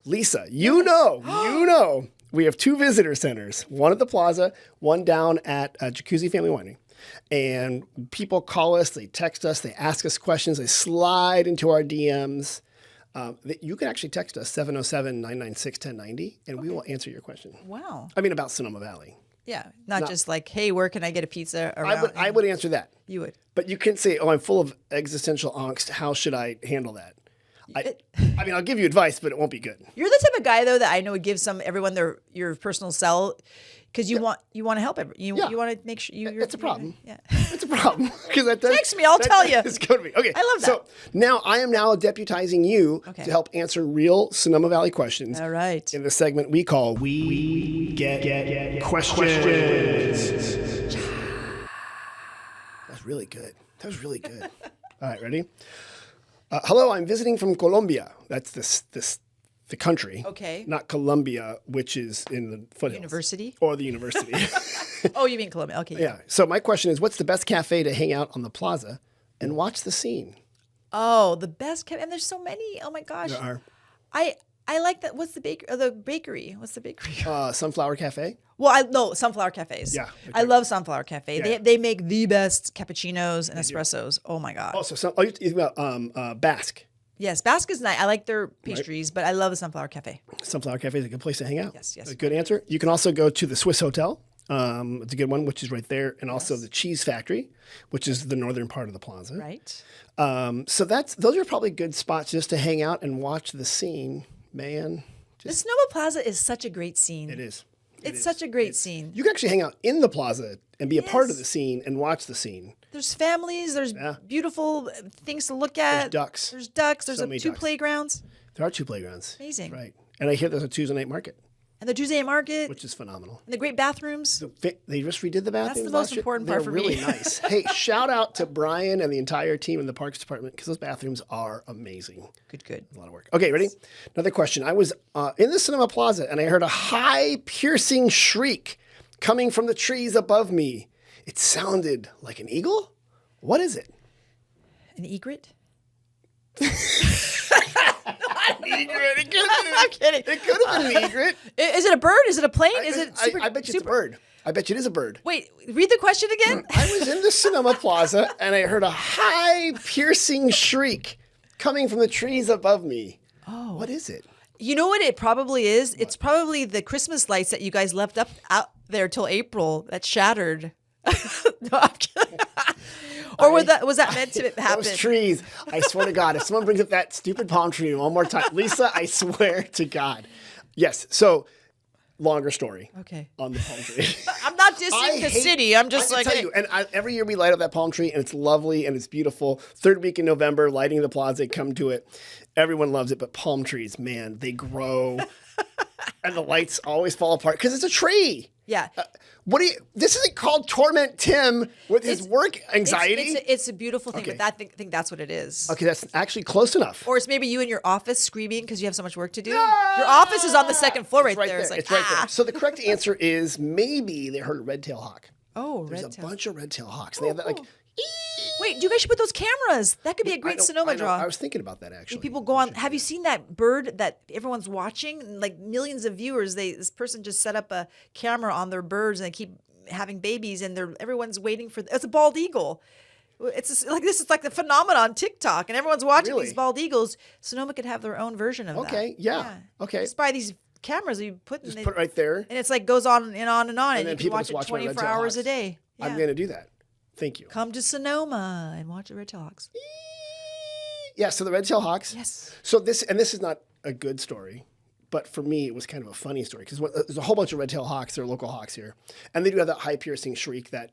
Lisa, you know, we have 2 visitor centers, one at the Plaza, one down at Jacuzzi Family Winery. And people call us, they text us, they ask us questions, they slide into our DMs. You can actually text us 707-996-1090 and we will answer your question. Wow. I mean, about Sonoma Valley. Yeah. Not just like, hey, where can I get a pizza around? I would answer that. You would. But you can't say, oh, I'm full of existential angst. How should I handle that? I mean, I'll give you advice, but it won't be good. You're the type of guy, though, that I know would give everyone your personal cell because you want to help everyone. You want to make sure you're. It's a problem. Yeah. It's a problem. Text me, I'll tell you. It's going to be. Okay. I love that. So now I am now deputizing you to help answer real Sonoma Valley questions. All right. In the segment we call We Get Questions. That's really good. That was really good. All right, ready? Hello, I'm visiting from Colombia. That's the country. Okay. Not Colombia, which is in the foothills. University? Or the university. Oh, you mean Colombia. Okay. Yeah. So my question is, what's the best cafe to hang out on the plaza and watch the scene? Oh, the best cafe. And there's so many. Oh, my gosh. There are. I like that. What's the bakery? What's the bakery? Sunflower Cafe. Well, Sunflower Cafes. Yeah. I love Sunflower Cafe. Yeah. They make the best cappuccinos and espressos. Oh, my God. Oh, you're talking about Basque. Yes, Basque is nice. I like their pastries, but I love the Sunflower Cafe. Sunflower Cafe is a good place to hang out. Yes. A good answer. You can also go to the Swiss Hotel. It's a good one, which is right there. And also the Cheese Factory, which is the northern part of the plaza. Right. So those are probably good spots just to hang out and watch the scene, man. The Sonoma Plaza is such a great scene. It is. It's such a great scene. You can actually hang out in the plaza and be a part of the scene and watch the scene. There's families. There's beautiful things to look at. There's ducks. There's So many 2 ducks. playgrounds. There are 2 playgrounds. Amazing. Right. And I hear there's a Tuesday night market. And the Tuesday market. Which is phenomenal. And the great bathrooms. They just redid the bathrooms. That's the most important part for me. They're really nice. Hey, shout out to Brian and the entire team in the Parks Department because those bathrooms are amazing. Good. A lot of work. Okay, ready? Another question. I was in the Sonoma Plaza and I heard a high, piercing shriek coming from the trees above me. It sounded like an eagle? What is it? An egret? Egret. I'm kidding. It could have been an egret. Is it a bird? Is it a plane? I bet you it's a bird. I bet you it is a bird. Wait, read the question again. I was in the Sonoma Plaza and I heard a high, piercing shriek coming from the trees above me. Oh. What is it? You know what it probably is? What? It's probably the Christmas lights that you guys left up out there till April that shattered. No, I'm kidding. Or was that meant to happen? Those trees. I swear to God, if someone brings up that stupid palm tree one more time, Lisa, I swear to God. Yes. So, longer story. Okay. On the palm tree. I'm not dissing the city. I'm just like, tell you. And every year we light up that palm tree, and it's lovely and it's beautiful. 3rd week in November, lighting the plaza, come to it. Everyone loves it, but palm trees, man, they grow, and the lights always fall apart because it's a tree. Yeah. This isn't called Torment Tim with his work anxiety. It's a beautiful thing, but I think that's what it is. Okay, that's actually close enough. Or it's maybe you in your office screaming because you have so much work to do. No! Your office is on the 2nd floor right there. It's right there. So the correct answer is maybe they heard a red-tailed hawk. Oh, There's red-tailed. a bunch of red-tailed hawks. They have that like... Wait, you guys should put those cameras. That could be a great Sonoma draw. I was thinking about that actually. People go on. Have you seen that bird that everyone's watching? Like millions of viewers. This person just set up a camera on their birds and they keep having babies and everyone's waiting for. It's a bald eagle. It's like this is like the phenomenon on TikTok and everyone's watching these bald eagles. Sonoma could have their own version of that. Okay, yeah. Okay. Just buy these cameras you put put it right there, and it's like goes on and on and on, and you can watch it 24 hours a day. Yeah. I'm going to do that. Thank you. Come to Sonoma and watch the red-tailed hawks. Yeah, so the red-tailed hawks. Yes. So this is not a good story, but for me it was kind of a funny story because there's a whole bunch of red-tailed hawks. They're local hawks here, and they do have that high piercing shriek, that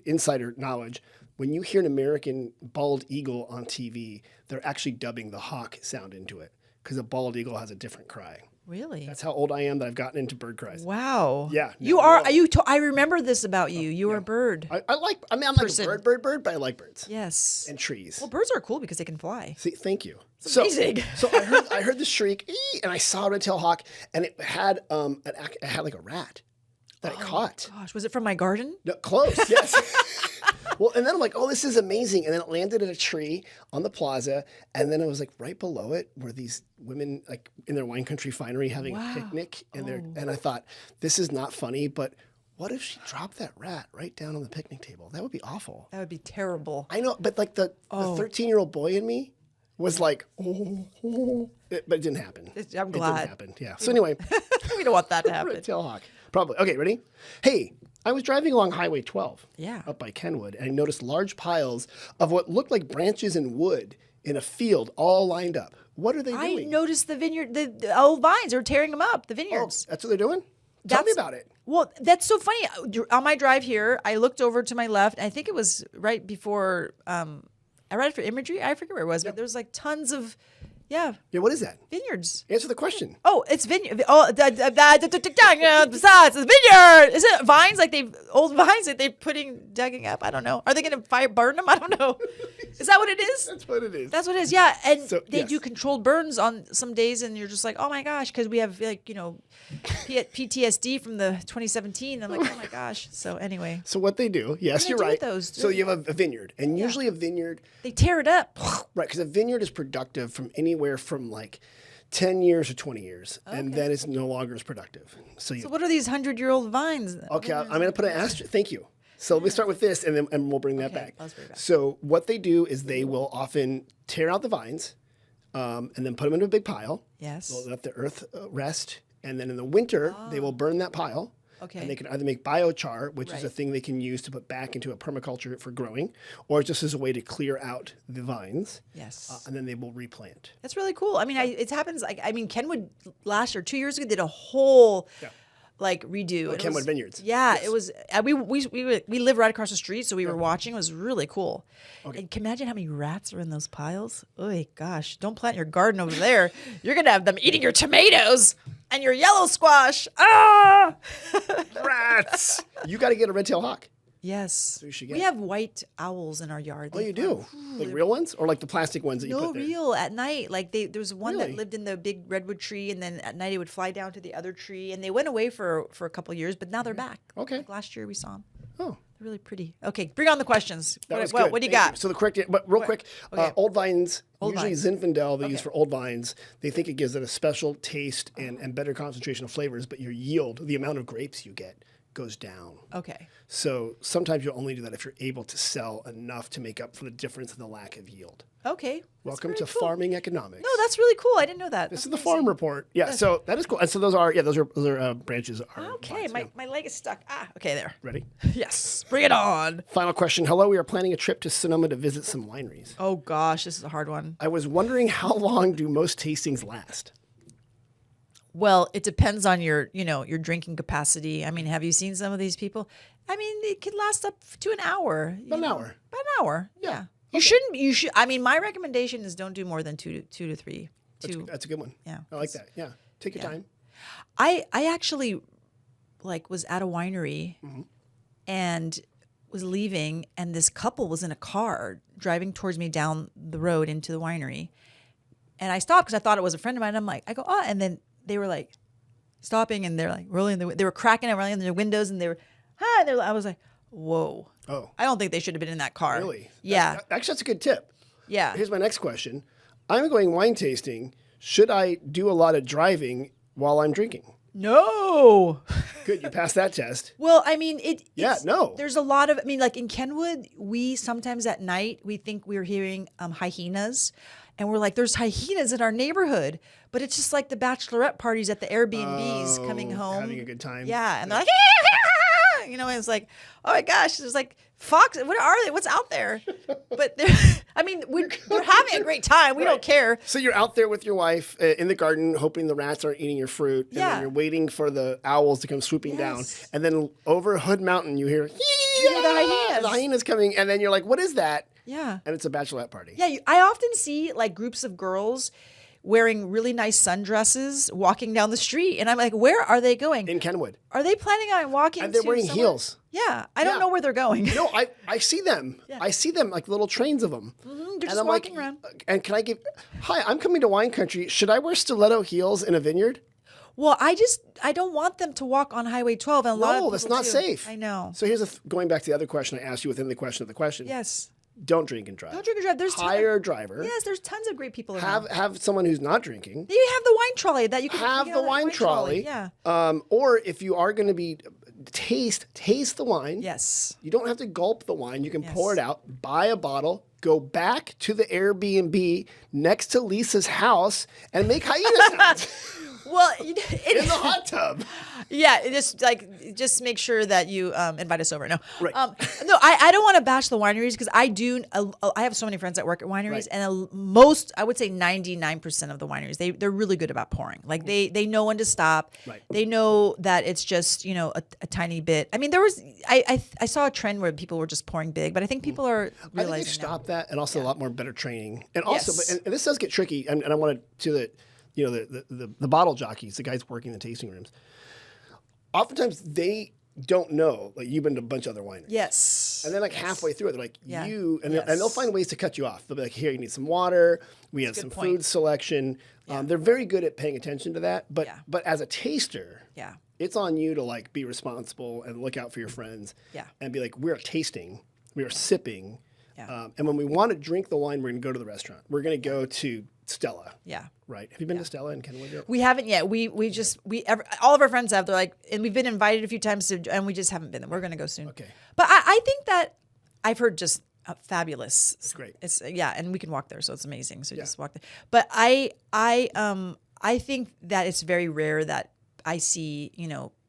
insider knowledge. When you hear an American bald eagle on TV, they're actually dubbing the hawk sound into it because a bald eagle has a different cry. Really? That's how old I am that I've gotten into bird cries. Wow. Yeah. You I remember this about you. You are a bird. I'm like a bird, but I like birds. Yes. And trees. Well, birds are cool because they can fly. See, thank you. It's amazing. So I heard the shriek, and I saw a red-tailed hawk, and it had like a rat that it caught. Gosh, was it from my garden? No, close, yes. Well, and then I'm like, oh, this is amazing. And then it landed in a tree on the plaza. And then it was like right below it were these women like in their wine country finery having a picnic. And and I thought, this is not funny, but what if she dropped that rat right down on the picnic table? That would be awful. That would be terrible. I know, but like the 13-year-old boy in me was like, but it didn't happen. I'm glad. It didn't happen. Yeah. So anyway, We don't want that to happen. red-tailed hawk. Probably. Okay, ready? Hey, I was driving along Highway 12 up by Kenwood, and I noticed large piles of what looked like branches and wood in a field all lined up. What are they I doing? noticed the vineyard, the old vines. They're tearing them up, the Oh, vineyards. that's what they're doing? Tell me about it. Well, that's so funny. On my drive here, I looked over to my left. I think it was right before, right after imagery. I forget where it was, but there was like tons of, Yeah, what is that? vineyards. Answer the question. Oh, it's vineyard. Oh, besides, it's vineyard. Is it vines like old vines that they're digging up? I don't know. Are they going to burn them? I don't know. Is that what it is? That's what it is. That's what it is. Yeah, and So, they yes. do controlled burns on some days, and you're just like, oh my gosh, because we have like PTSD from the 2017. I'm like, oh my gosh. So anyway, So what they do, yes, do they you're do with right. those? So you have a vineyard, and usually a vineyard, they tear it up. right, because a vineyard is productive from anywhere from like 10 years to 20 years, and then it's no longer as productive. So So what are these 100-year-old vines? okay, I'm going to put an asterisk. Thank you. So let me start with this, and then we'll bring that Okay, back. let's bring it back. So what they do is they will often tear out the vines, and then put them into a big pile. Yes. They'll let the earth rest, and then in the winter they will burn that pile. Okay. And they can either make biochar, which is a Right. thing they can use to put back into a permaculture for growing, or just as a way to clear out the vines. Yes. And then they will replant. That's really cool. I mean, it happens. Like, I mean, Kenwood last year, 2 years ago, did a whole like redo. And it Kenwood was- Vineyards. Yeah, Yes. it was. We live right across the street, so we were watching. It was really cool. And can you imagine how many rats are in those piles? Oh gosh, don't plant your garden over there. You're gonna have them eating your tomatoes and your yellow squash. Ah! Rats! You got to get a red-tailed hawk. Yes. you should We get- have white owls in our yard. Oh, you do? Like real ones? Or like the plastic ones that you No, put there? real at night. Like there was one Really? that lived in the big redwood tree, and then at night it would fly down to the other tree. And they went away for a couple years, but now they're back. Okay. Like last year we saw them. Oh. They're really pretty. Okay, bring on the questions. That was What good. do you Thank got? So the correct, but real quick, Okay. old vines, Old usually vines. Zinfandel they use Okay. for old vines. They think it gives it a special taste and better concentration of flavors, but your yield, the amount of grapes you get, goes down. Okay. So sometimes you'll only do that if you're able to sell enough to make up for the difference in the lack of yield. Okay. That's Welcome very to cool. farming economics. No, that's really cool. I didn't know that. This is the farm report. Yeah, so that is cool. And so those are branches. Are Okay, vines, my leg is stuck. Okay, there. Ready? Yes, bring it on. Final question. Hello, we are planning a trip to Sonoma to visit some wineries. Oh gosh, this is a hard one. I was wondering how long do most tastings last? Well, it depends on your drinking capacity. I mean, have you seen some of these people? I mean, it could last up to an hour. About an hour. About an hour. Yeah. You shouldn't. You should. I mean, my recommendation is don't do more than two to three. That's a good one. Yeah. I like that. Yeah. Take your time. I actually was at a winery Mm-hmm. and was leaving, and this couple was in a car driving towards me down the road into the winery, and I stopped because I thought it was a friend of mine. I'm like, I go, oh, and then they were like stopping, and they're like rolling they were cracking and rolling their windows, and they were, hi. I was like, whoa. Oh. I don't think they should have been in that car. Really? Yeah. Actually, that's a good tip. Yeah. Here's my next question. I'm going wine tasting. Should I do a lot of driving while I'm drinking? No. Good. You passed that test. Well, I mean, no. There's a lot of, I mean, like in Kenwood, we sometimes at night, we think we're hearing hyenas. And we're like, there's hyenas in our neighborhood. But it's just like the bachelorette parties at the Airbnbs coming home. Having a good time. Yeah. And they're like, and it's like, oh my gosh, there's like fox. What are they? What's out there? But I mean, we're having a great time. We don't care. So you're out there with your wife in the garden, hoping the rats aren't eating your fruit. And Yeah. then you're waiting for the owls to come swooping down. Yes. And then over Hood Mountain, you hear, hear the hyenas. The hyenas coming. And then you're like, what is that? Yeah. And it's a bachelorette party. Yeah, I often see like groups of girls wearing really nice sundresses walking down the street, and I'm like, where are they going? In Kenwood. Are they planning on walking? And they're to wearing somewhere? heels. Yeah, I don't Yeah. know where they're going. No, I see them. I see them like little trains of them. They're just walking around. And can I give? Hi, I'm coming to wine country. Should I wear stiletto heels in a vineyard? Well, I don't want them to walk on Highway 12. And a lot of No, that's people not do. safe. I know. So here's going back to the other question I asked you within the question of the question. Yes. Don't drink and drive. Don't drink and drive. There's Hire a driver. Yes, there's tons of great people around. Have someone who's not drinking. You have the wine trolley that you can Have get the on that wine trolley. Yeah. Or if you are going to be taste the wine. Yes. You don't have to gulp the wine. You can Yes. pour it out, buy a bottle, go back to the Airbnb next to Lisa's house, and make hyena sounds Well, in the hot tub. yeah, just make sure that you invite us over. No, Right. No, I don't want to bash the wineries because I do. I have so many friends that work at wineries, Right. and I would say 99% of the wineries they're really good about pouring. Like they know when to stop. Right. They know that it's just a tiny bit. I mean, I saw a trend where people were just pouring big, but I think people are I think realizing they've now. stopped that, and also a lot more better training. And also, Yes. and this does get tricky. And I wanted to the bottle jockeys, the guys working the tasting rooms. Oftentimes they don't know. Like you've been to a bunch of other wineries. Yes. And then halfway through it, they're like, Yeah. and they'll find ways to cut you off. They'll be like, here, you need some water. We have a some good point. food selection. They're very good at paying attention to that. But Yeah. but as a taster, Yeah. it's on you to be responsible and look out for your friends. Yeah. And be like, we're tasting, we are sipping. Yeah. And when we want to drink the wine, we're going to go to the restaurant. We're going to go to Stella. Yeah. Right. Have you been to Stella in Kenwood yet? We haven't yet. All of our friends have. They're like, and we've been invited a few times, and we just haven't been there. We're going to go soon. Okay. But I think that I've heard just fabulous. It's great. It's and we can walk there, so it's amazing. So just walk there. But I think that it's very rare that I see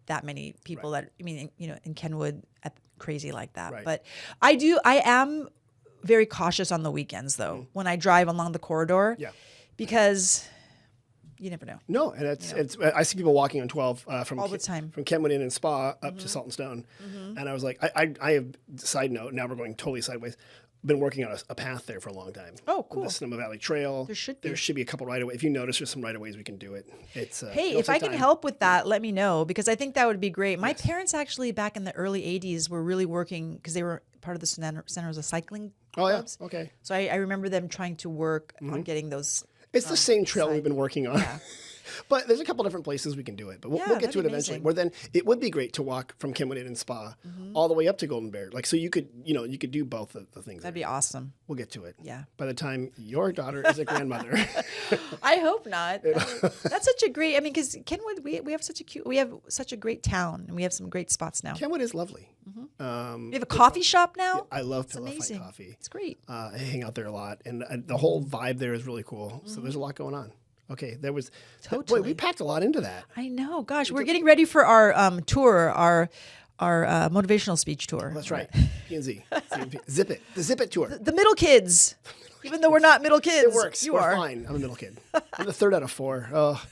that many people that in Kenwood crazy like that. Right. But I am very cautious on the weekends though when I drive along the corridor. Yeah. Because you never know. No, and it's I see people walking on 12 from All the time. from Kenwood Inn and Spa up to Salt and Stone, and I was like, I have side note. Now we're going totally sideways. Been working on a path there for a long time. Oh, cool. The Sonoma Valley Trail. There should be. a couple right away. If you notice, there's some right of ways we can do it. It's Hey, it'll if I take can time. help with that, let me know because I think that would be great. My parents actually back in the early 80s were really working because they were part of the Santa Rosa cycling Oh yeah. clubs. Okay. So I remember them trying to work on getting those. It's the same trail we've been working on. Yeah. But there's a couple different places we can do it. But we'll Yeah, get to it that'd be eventually. amazing. Where then it would be great to walk from Kenwood Inn and Spa all the way up to Golden Bear. So you could do both of the things. That'd be awesome. We'll get to it. Yeah. By the time your daughter is a grandmother. I hope not. That's such a great. I mean, because Kenwood, we have such a great town, and we have some great spots now. Kenwood is lovely. We have a coffee shop now. I love It's Pillow Fight amazing. Coffee. It's great. I hang out there a lot, and the whole vibe there is really cool. So there's a lot going on. Okay, there was. Boy, Totally. we packed a lot into that. I know. Gosh, we're getting ready for our tour, our motivational speech tour. That's right. P&Z. Zip It. The Zip It tour. The middle kids. Even though we're not middle kids, It works. You We're are fine. I'm a middle kid. I'm the third out of four. Oh,